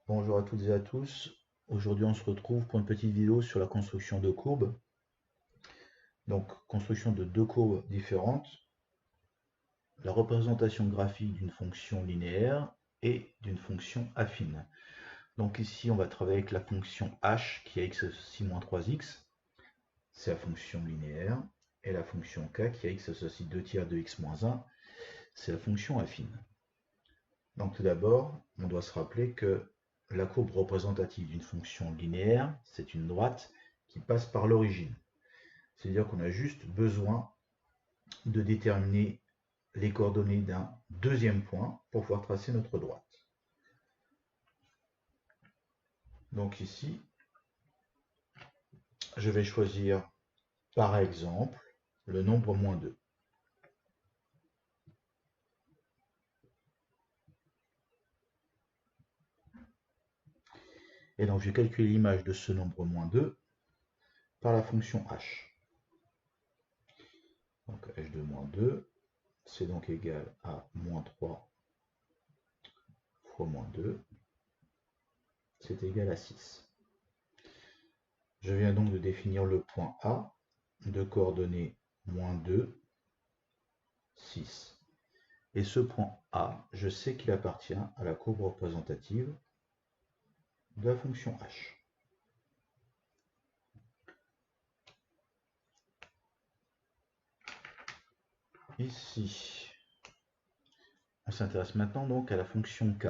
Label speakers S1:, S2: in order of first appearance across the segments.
S1: Bonjour à toutes et à tous. Aujourd'hui, on se retrouve pour une petite vidéo sur la construction de courbes. Donc, construction de deux courbes différentes. La représentation graphique d'une fonction linéaire et d'une fonction affine. Donc ici, on va travailler avec la fonction h qui est x associe moins 3x. C'est la fonction linéaire. Et la fonction k qui est x associe 2 tiers de x moins 1. C'est la fonction affine. Donc tout d'abord, on doit se rappeler que la courbe représentative d'une fonction linéaire, c'est une droite qui passe par l'origine. C'est-à-dire qu'on a juste besoin de déterminer les coordonnées d'un deuxième point pour pouvoir tracer notre droite. Donc ici, je vais choisir par exemple le nombre moins 2. Et donc je vais calculer l'image de ce nombre moins 2 par la fonction h. Donc h de moins 2, c'est donc égal à moins 3 fois moins 2, c'est égal à 6. Je viens donc de définir le point A de coordonnées moins 2, 6. Et ce point A, je sais qu'il appartient à la courbe représentative de la fonction h. Ici, on s'intéresse maintenant donc à la fonction k.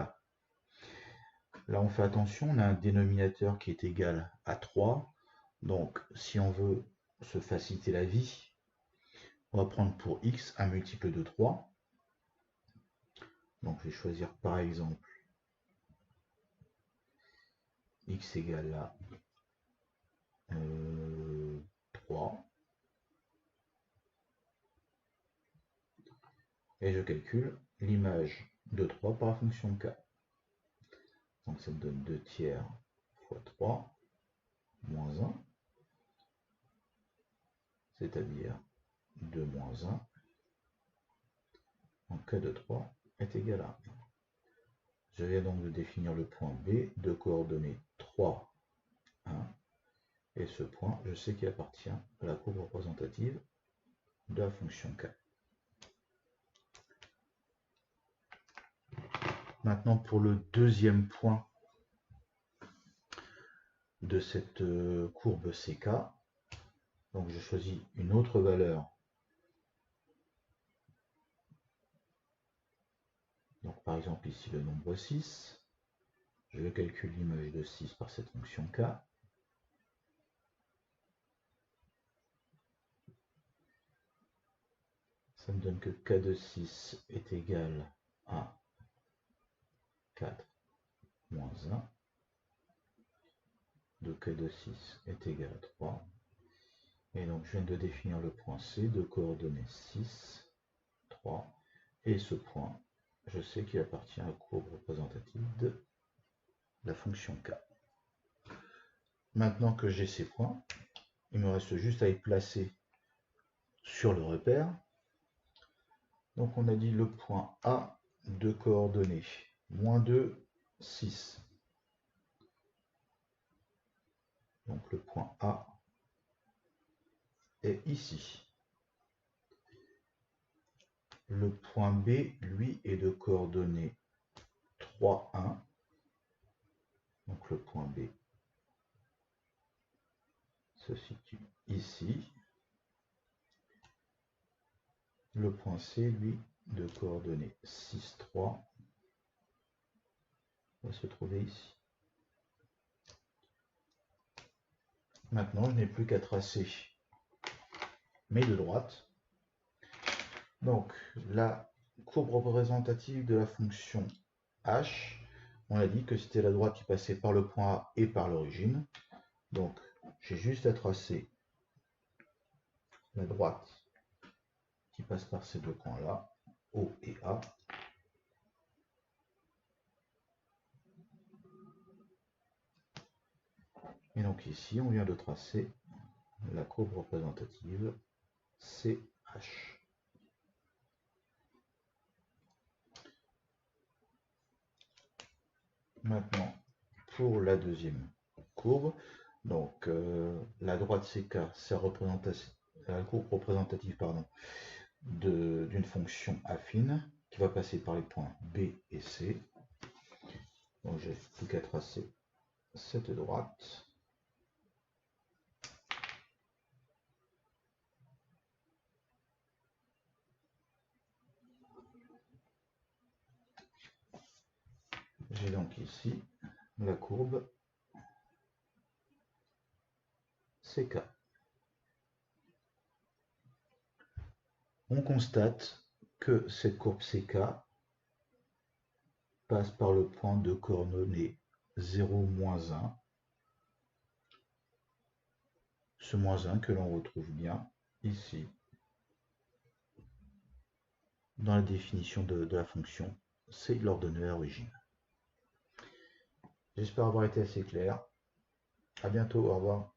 S1: Là, on fait attention, on a un dénominateur qui est égal à 3. Donc, si on veut se faciliter la vie, on va prendre pour x un multiple de 3. Donc, je vais choisir par exemple x égale à 3. Et je calcule l'image de 3 par la fonction k. Donc, ça me donne 2 tiers fois 3 moins 1, c'est-à-dire 2 moins 1. Donc k de 3 est égal à 1. Je viens donc de définir le point B de coordonnées 3, 1. Et ce point, je sais qu'il appartient à la courbe représentative de la fonction k. Maintenant, pour le deuxième point de cette courbe CK, donc je choisis une autre valeur. Donc par exemple ici le nombre 6. Je calcule l'image de 6 par cette fonction k. Ça me donne que k de 6 est égal à 4 moins 1. Donc k de 6 est égal à 3. Et donc je viens de définir le point C de coordonnées 6, 3. Et ce point, je sais qu'il appartient à la courbe représentative de la fonction k. Maintenant que j'ai ces points, il me reste juste à les placer sur le repère. Donc on a dit le point A de coordonnées moins 2, 6. Donc le point A est ici. Le point B, lui, est de coordonnées 3, 1. Donc le point B se situe ici. Le point C, lui, de coordonnées 6, 3, va se trouver ici. Maintenant, je n'ai plus qu'à tracer mes deux droites. Donc, la courbe représentative de la fonction h, on a dit que c'était la droite qui passait par le point A et par l'origine. Donc, j'ai juste à tracer la droite qui passe par ces deux points-là, O et A. Et donc ici, on vient de tracer la courbe représentative CH. Maintenant, pour la deuxième courbe. Donc la droite CK, c'est la courbe représentative d'une fonction affine qui va passer par les points B et C. Donc j'ai plus qu'à tracer cette droite. J'ai donc ici la courbe CK. On constate que cette courbe CK passe par le point de coordonnées 0, -1. Ce -1 que l'on retrouve bien ici dans la définition de la fonction, c'est l'ordonnée à origine. J'espère avoir été assez clair. À bientôt, au revoir.